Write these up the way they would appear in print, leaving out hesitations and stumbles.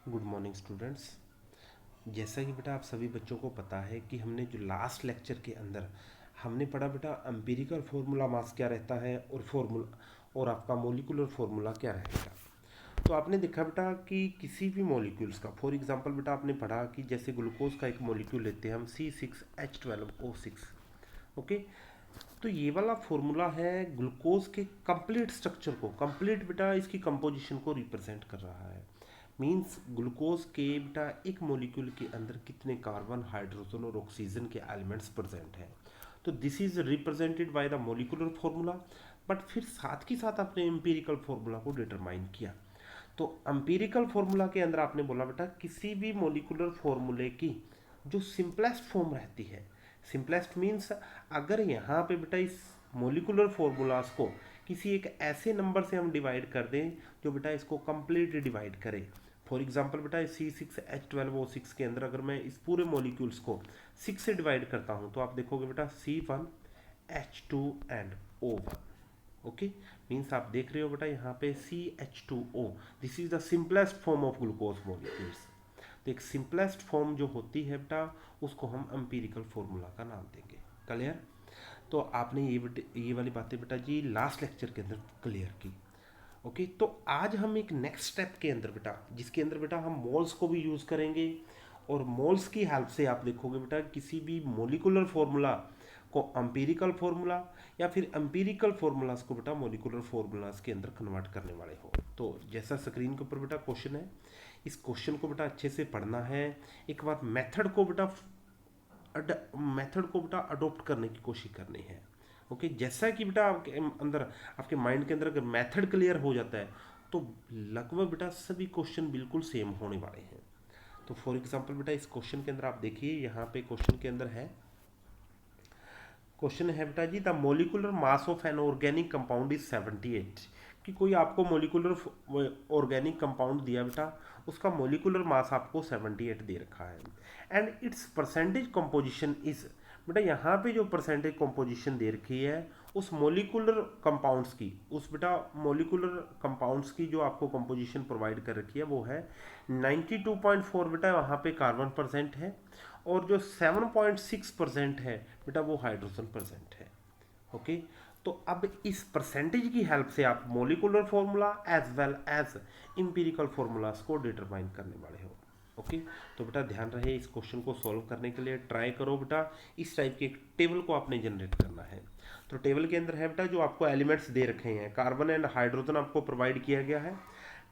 Good morning students. जैसा कि बेटा आप सभी बच्चों को पता है कि हमने जो लास्ट लेक्चर के अंदर हमने पढ़ा बेटा एम्पिरिकल फार्मूला मास क्या रहता है और फार्मूला और आपका मोलिकुलर फार्मूला क्या रहेगा। तो आपने देखा बेटा कि किसी भी मॉलिक्यूल्स का फॉर एग्जांपल बेटा आपने पढ़ा कि जैसे ग्लूकोज का एक मॉलिक्यूल लेते हैं हम C6H12O6। ओके, तो ये वाला फॉर्मूला है ग्लूकोज के कंप्लीट स्ट्रक्चर को, कंप्लीट बेटा इसकी कंपोजिशन को रिप्रेजेंट कर रहा है। मींस ग्लूकोज के बेटा एक मॉलिक्यूल के अंदर कितने कार्बन, हाइड्रोजन और ऑक्सीजन के एलिमेंट्स प्रेजेंट हैं। तो this is represented by the molecular formula. But फिर साथ ही साथ आपने एम्पिरिकल फॉर्मूला को डिटरमाइन किया। तो एम्पिरिकल फॉर्मूला के अंदर आपने बोला बेटा किसी भी मॉलिक्यूलर फॉर्मूले की जो सिंपलेस्ट फॉर्म रहती है, सिंपलेस्ट मीन्स अगर यहाँ पे बेटा इस मोलिकुलर फॉर्मूलाज को किसी एक ऐसे नंबर से हम डिवाइड कर दें जो बेटा इसको कंप्लीट डिवाइड करे। फॉर एग्जांपल बेटा C6H12O6 के अंदर अगर मैं इस पूरे मॉलिक्यूल्स को 6 से डिवाइड करता हूँ तो आप देखोगे बेटा C1H2 and O1। Okay, means आप देख रहे हो बेटा यहाँ पे CH2O, this is the simplest form of glucose molecules. तो एक सिंपलेस्ट फॉर्म जो होती है बेटा उसको हम एम्पिरिकल फॉर्मूला का नाम देंगे। क्लियर? तो आपने ये वाली बातें बेटा जी लास्ट लेक्चर के अंदर क्लियर की। ओके, तो आज हम एक नेक्स्ट स्टेप के अंदर बेटा जिसके अंदर बेटा हम मोल्स को भी यूज़ करेंगे और मोल्स की हेल्प से आप देखोगे बेटा किसी भी मोलिकुलर फॉर्मूला को एम्पिरिकल फॉर्मूला या फिर एम्पिरिकल फार्मूलाज को बेटा मोलिकुलर फार्मूलाज के अंदर कन्वर्ट करने वाले हो। तो जैसा स्क्रीन के ऊपर बेटा क्वेश्चन है, इस क्वेश्चन को बेटा अच्छे से पढ़ना है। एक बार मेथड को बेटा अडोप्ट करने की कोशिश करनी है। ओके, जैसा कि बेटा आपके अंदर आपके माइंड के अंदर अगर मेथड क्लियर हो जाता है तो लगभग बेटा सभी क्वेश्चन बिल्कुल सेम होने वाले हैं। तो फॉर एग्जांपल बेटा इस क्वेश्चन के अंदर आप देखिए, यहाँ पे क्वेश्चन के अंदर है, क्वेश्चन है बेटा जी the molecular mass of an organic compound is 78। कि कोई आपको मोलिकुलर ऑर्गेनिक कंपाउंड दिया बेटा, उसका मोलिकुलर मास आपको 78 दे रखा है and it's percentage composition is. बेटा यहाँ पे जो परसेंटेज कंपोजिशन दे रखी है उस मोलिकुलर कंपाउंड्स की, उस बेटा मोलिकुलर कंपाउंड्स की जो आपको कंपोजिशन प्रोवाइड कर रखी है वो है 92.4 बेटा वहाँ पे कार्बन परसेंट है और जो 7.6% है बेटा वो हाइड्रोजन परसेंट है। ओके, तो अब इस परसेंटेज की हेल्प से आप molecular formula as well as empirical formulas को डिटरमाइन करने वाले हो। ओके, तो बेटा ध्यान रहे इस क्वेश्चन को सॉल्व करने के लिए ट्राई करो बेटा इस टाइप के एक टेबल को आपने जनरेट करना है। तो टेबल के अंदर है बेटा जो आपको एलिमेंट्स दे रखे हैं, कार्बन एंड हाइड्रोजन आपको प्रोवाइड किया गया है।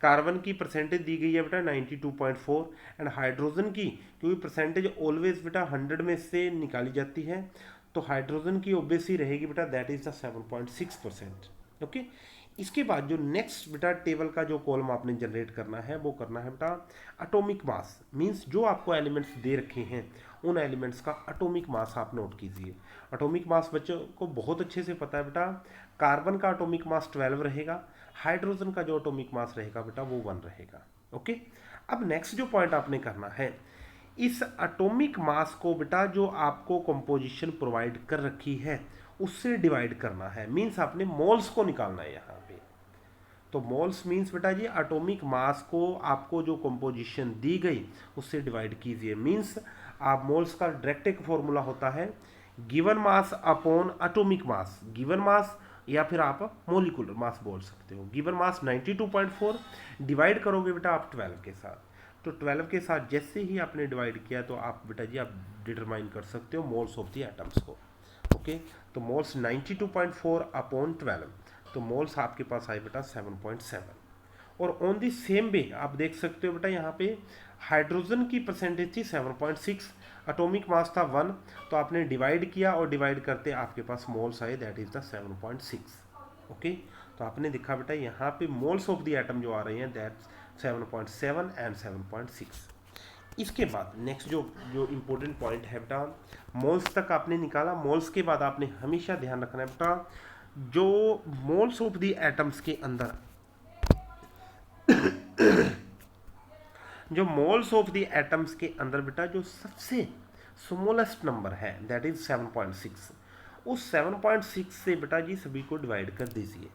कार्बन की परसेंटेज दी गई है बेटा 92.4 एंड हाइड्रोजन की, क्योंकि परसेंटेज ऑलवेज बेटा 100 में से निकाली जाती है तो हाइड्रोजन की ऑब्वियसली रहेगी बेटा दैट इज द 7.6%। ओके, इसके बाद जो नेक्स्ट बेटा टेबल का जो कॉलम आपने जनरेट करना है वो करना है बेटा एटॉमिक मास। मींस जो आपको एलिमेंट्स दे रखे हैं उन एलिमेंट्स का एटॉमिक मास आप नोट कीजिए। एटॉमिक मास बच्चों को बहुत अच्छे से पता है बेटा, कार्बन का एटॉमिक मास 12 रहेगा, हाइड्रोजन का जो एटॉमिक मास रहेगा बेटा वो 1 रहेगा। ओके, अब नेक्स्ट जो पॉइंट आपने करना है, इस एटॉमिक मास को बेटा जो आपको कंपोजिशन प्रोवाइड कर रखी है उससे डिवाइड करना है। मींस आपने मोल्स को निकालना है यहाँ पे। तो मोल्स मींस बेटा जी एटॉमिक मास को आपको जो कंपोजिशन दी गई उससे डिवाइड कीजिए। मींस आप मोल्स का डायरेक्ट एक फॉर्मूला होता है given mass upon atomic mass. Given mass या फिर आप मोलिकुलर मास बोल सकते हो। गिवन मास 92.4 डिवाइड करोगे बेटा आप 12 के साथ। तो 12 के साथ जैसे ही आपने डिवाइड किया तो आप बेटा जी आप डिटरमाइन कर सकते हो मोल्स ऑफ द एटम्स को। ओके, तो मोल्स 92.4 अपॉन 12, तो मोल्स आपके पास आए बेटा 7.7। और ऑन दी सेम वे आप देख सकते हो बेटा यहाँ पे हाइड्रोजन की परसेंटेज थी 7.6, एटॉमिक मास था 1, तो आपने डिवाइड किया और डिवाइड करते आपके पास मोल्स आए दैट इज द 7.6। ओके, तो आपने देखा बेटा यहाँ पे मोल्स ऑफ द एटम जो आ रहे हैं दैट 7.7 एंड 7.6। इसके बाद नेक्स्ट जो जो इम्पोर्टेंट पॉइंट है बेटा, मोल्स तक आपने निकाला। मोल्स के बाद आपने हमेशा ध्यान रखना है बेटा जो मोल्स ऑफ द एटम्स के अंदर जो मोल्स ऑफ द एटम्स के अंदर बेटा जो सबसे स्मॉलेस्ट नंबर है दैट इज 7.6, उस 7.6 से बेटा जी सभी को डिवाइड कर दीजिए।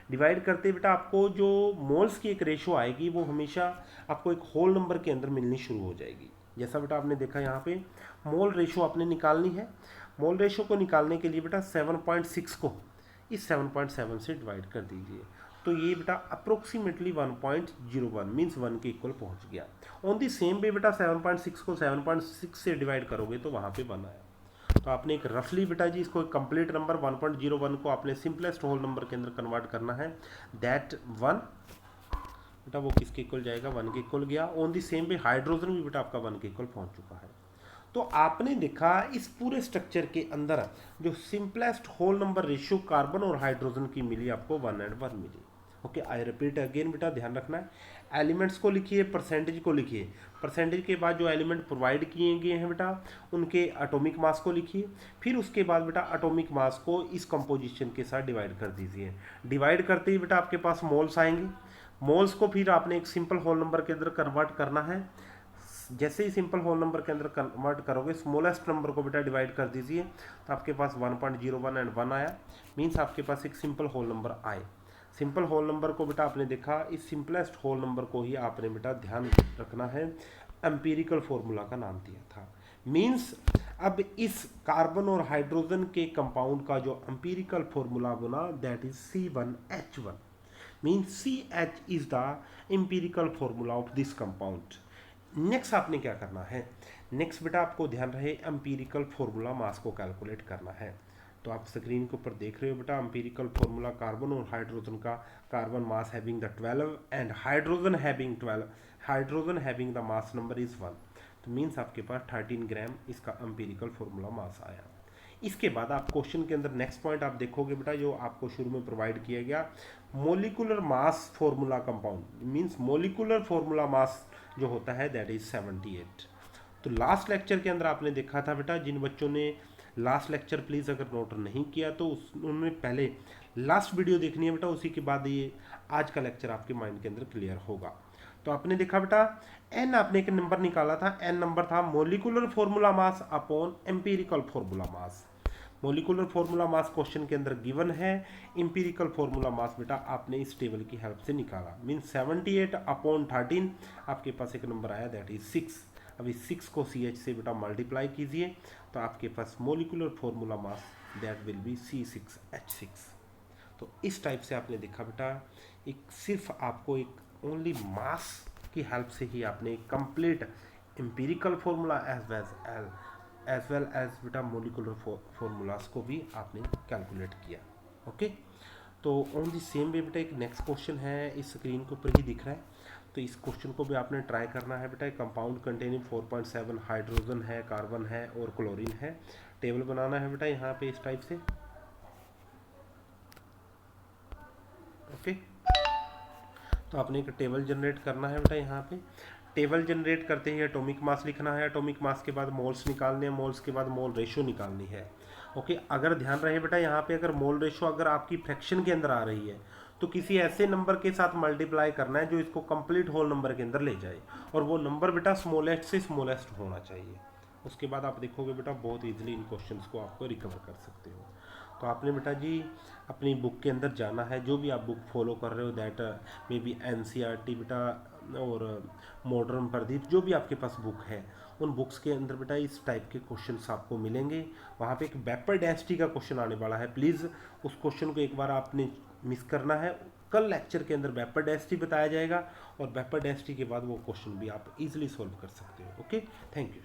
डिवाइड करते बेटा आपको जो मोल्स की एक रेशो आएगी वो हमेशा आपको एक होल नंबर के अंदर मिलनी शुरू हो जाएगी। जैसा बेटा आपने देखा यहाँ पे मोल रेशो आपने निकालनी है। मोल रेशो को निकालने के लिए बेटा 7.6 को इस 7.7 से डिवाइड कर दीजिए, तो ये बेटा अप्रोक्सीमेटली 1.01 मीन्स 1 के इक्वल पहुंच गया। ऑन दी सेम वे बेटा 7.6 को 7.6 से डिवाइड करोगे तो वहाँ पे 1 आया। तो आपने एक रफली बेटा जी इसको एक कंप्लीट नंबर 1.01 को आपने सिंपलेस्ट होल नंबर के अंदर कन्वर्ट करना है। दैट 1 बेटा वो किसके इक्वल जाएगा, 1 के इक्वल गया। On the same way hydrogen भी बेटा आपका 1 के इक्वल पहुंच चुका है। तो आपने देखा इस पूरे स्ट्रक्चर के अंदर जो simplest whole number ratio carbon और हाइड्रोजन की मिली आपको 1 and 1 मिली। ओके, आई रिपीट अगेन बेटा, ध्यान रखना है एलिमेंट्स को लिखिए, परसेंटेज को लिखिए, परसेंटेज के बाद जो एलिमेंट प्रोवाइड किए गए हैं बेटा उनके एटॉमिक मास को लिखिए, फिर उसके बाद बेटा एटॉमिक मास को इस कंपोजिशन के साथ डिवाइड कर दीजिए। डिवाइड करते ही बेटा आपके पास मोल्स आएंगे, मोल्स को फिर आपने एक सिंपल होल नंबर के अंदर कन्वर्ट करना है। जैसे ही सिंपल होल नंबर के अंदर कन्वर्ट करोगे स्मॉलेस्ट नंबर को बेटा डिवाइड कर दीजिए, तो आपके पास 1.01 and 1 आया, मीन्स आपके पास एक सिंपल होल नंबर आए। सिंपल होल नंबर को बेटा आपने देखा, इस सिंपलेस्ट होल नंबर को ही आपने बेटा ध्यान रखना है एम्पिरिकल फॉर्मूला का नाम दिया था। मीन्स अब इस कार्बन और हाइड्रोजन के कंपाउंड का जो एम्पिरिकल फॉर्मूला बना that is C1H1, means CH is the empirical formula of this compound. Next आपने क्या करना है, नेक्स्ट बेटा आपको ध्यान रहे एम्पिरिकल फॉर्मूला मास को कैलकुलेट करना है। तो आप स्क्रीन के ऊपर देख रहे हो बेटा एम्पिरिकल फॉर्मूला कार्बन और हाइड्रोजन का, carbon mass having the 12 and hydrogen having 12, hydrogen having the mass number is 1, तो मीन्स आपके पास 13 ग्राम इसका एम्पिरिकल फॉर्मूला मास आया। इसके बाद आप क्वेश्चन के अंदर नेक्स्ट पॉइंट आप देखोगे बेटा जो आपको शुरू में प्रोवाइड किया गया, molecular mass formula compound, means molecular formula मास जो होता है दैट इज 78। तो लास्ट लेक्चर के अंदर आपने देखा था बेटा, जिन बच्चों ने लास्ट लेक्चर प्लीज़ अगर नोट नहीं किया तो उन्होंने पहले लास्ट वीडियो देखनी है बेटा, उसी के बाद ये आज का लेक्चर आपके माइंड के अंदर क्लियर होगा। तो आपने देखा बेटा एन आपने एक नंबर निकाला था, एन नंबर था molecular formula mass upon empirical formula mass. Molecular formula मास क्वेश्चन के अंदर गिवन है, एम्पिरिकल फॉर्मूला मास बेटा आपने इस टेबल की हेल्प से निकाला, मीन्स 78 अपॉन 13 आपके पास एक नंबर आया दैट इज 6। अब इस 6 को CH से बेटा मल्टीप्लाई कीजिए तो आपके पास molecular formula mass that will be C6H6। तो इस टाइप से आपने देखा बेटा एक सिर्फ आपको एक ओनली मास की हेल्प से ही आपने complete empirical formula as well as बेटा मोलिकुलर फॉर्मूलाज को भी आपने कैलकुलेट किया। ओके, तो ऑन दी सेम वे बेटा एक नेक्स्ट क्वेश्चन है, इस स्क्रीन के ऊपर ही दिख रहा है, तो इस क्वेश्चन को भी आपने ट्राई करना है बेटा। कंपाउंड कंटेनिंग 4.7 हाइड्रोजन है, कार्बन है और क्लोरीन है। टेबल बनाना है बेटा यहाँ पे इस टाइप से। ओके, तो आपने एक टेबल जनरेट करना है बेटा यहाँ पे। टेबल जनरेट करते ही एटॉमिक मास लिखना है, एटॉमिक मास के बाद मोल्स निकालने हैं, मोल्स के बाद मोल रेशो निकालनी है। ओके, अगर ध्यान रहे बेटा यहाँ पे अगर मोल रेशो अगर आपकी फ्रैक्शन के अंदर आ रही है तो किसी ऐसे नंबर के साथ मल्टीप्लाई करना है जो इसको कंप्लीट होल नंबर के अंदर ले जाए, और वो नंबर बेटा स्मॉलेस्ट से स्मॉलेस्ट होना चाहिए। उसके बाद आप देखोगे बेटा बहुत ईजिली इन क्वेश्चंस को आपको रिकवर कर सकते हो। तो आपने बेटा जी अपनी बुक के अंदर जाना है, जो भी आप बुक फॉलो कर रहे हो दैट मे बी NCERT बेटा और मॉडर्न प्रदीप, जो भी आपके पास बुक है उन बुक्स के अंदर बेटा इस टाइप के क्वेश्चंस आपको मिलेंगे। वहाँ पे एक वेपर डेंसिटी का क्वेश्चन आने वाला है, प्लीज़ उस क्वेश्चन को एक बार आपने मिस करना है। कल लेक्चर के अंदर वेपर डेंसिटी बताया जाएगा और वेपर डेंसिटी के बाद वो क्वेश्चन भी आप इजीली सॉल्व कर सकते हो। Okay, thank you.